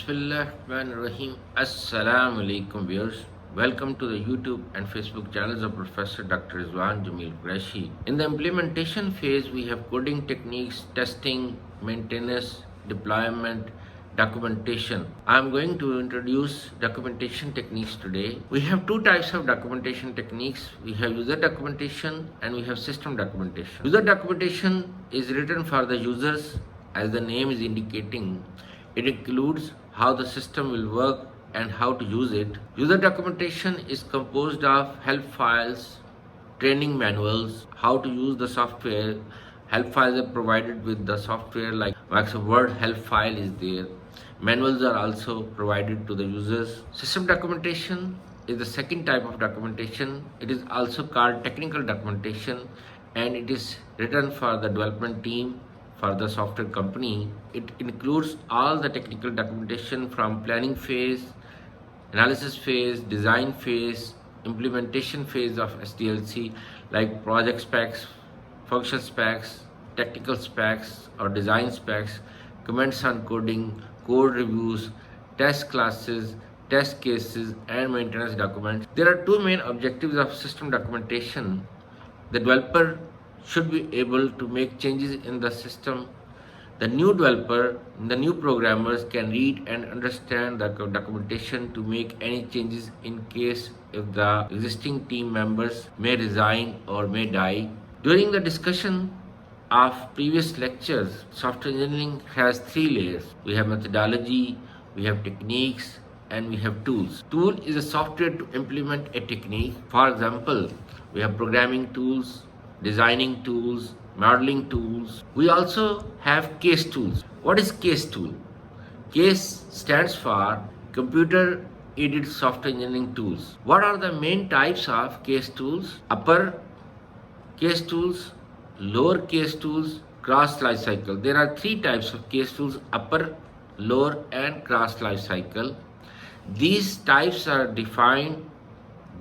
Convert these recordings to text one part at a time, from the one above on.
Bismillahirrahmanirrahim. Assalamu alaikum viewers. Welcome to the YouTube and Facebook channels of Professor Dr. Rizwan Jamil Qureshi. In the implementation phase, we have coding techniques, testing, maintenance, deployment, documentation. I am going to introduce documentation techniques today. We have two types of documentation techniques. We have user documentation and we have system documentation. User documentation is written for the users, as the name is indicating. It includes how the system will work and how to use it. User documentation is composed of help files, training manuals, how to use the software. Help files are provided with the software, like Microsoft Word help file is there. Manuals are also provided to the users. System documentation is the second type of documentation. It is also called technical documentation and it is written for the development team, for the software company. It includes all the technical documentation from planning phase, analysis phase, design phase, implementation phase of SDLC, like project specs, function specs, technical specs or design specs, comments on coding, code reviews, test classes, test cases, and maintenance documents. There are two main objectives of system documentation. The developer should be able to make changes in the system. The new developer, the new programmers can read and understand the documentation to make any changes in case if the existing team members may resign or may die. During the discussion of previous lectures, software engineering has three layers. We have methodology, we have techniques, and we have tools. Tool is a software to implement a technique. For example, we have programming tools, designing tools, modeling tools. We also have case tools. What is case tool? Case stands for computer aided software engineering tools. What are the main types of case tools? Upper case tools, lower case tools, cross life cycle. There are three types of case tools: upper, lower, and cross life cycle. These types are defined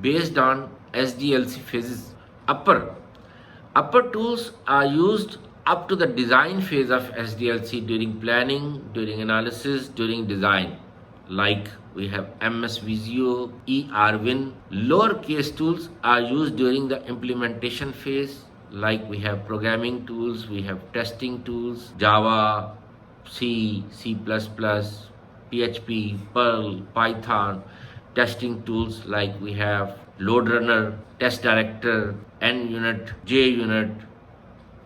based on SDLC phases. Upper tools are used up to the design phase of SDLC during planning, during analysis, during design. Like we have MS Visio, eRwin. Lower case tools are used during the implementation phase. Like we have programming tools, we have testing tools, Java, C, C++, PHP, Perl, Python. Testing tools like we have load runner, test director, NUnit, JUnit,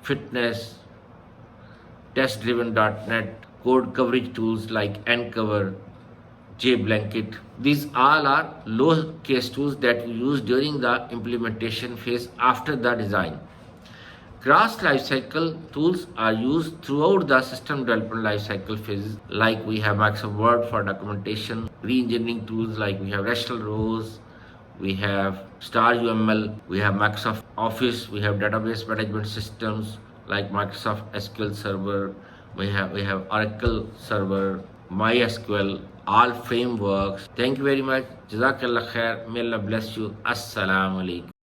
fitness, test driven.net, code coverage tools like ncover, JBlanket. These all are low case tools that we use during the implementation phase after the design. Cross lifecycle tools are used throughout the system development lifecycle phases, like we have Microsoft Word for documentation, re-engineering tools like we have RESTful rows, we have Star UML, we have Microsoft Office, we have database management systems like Microsoft SQL Server, we have Oracle Server, MySQL, all frameworks. Thank you very much. Jazakallah khair. May Allah bless you. Assalamu alaikum.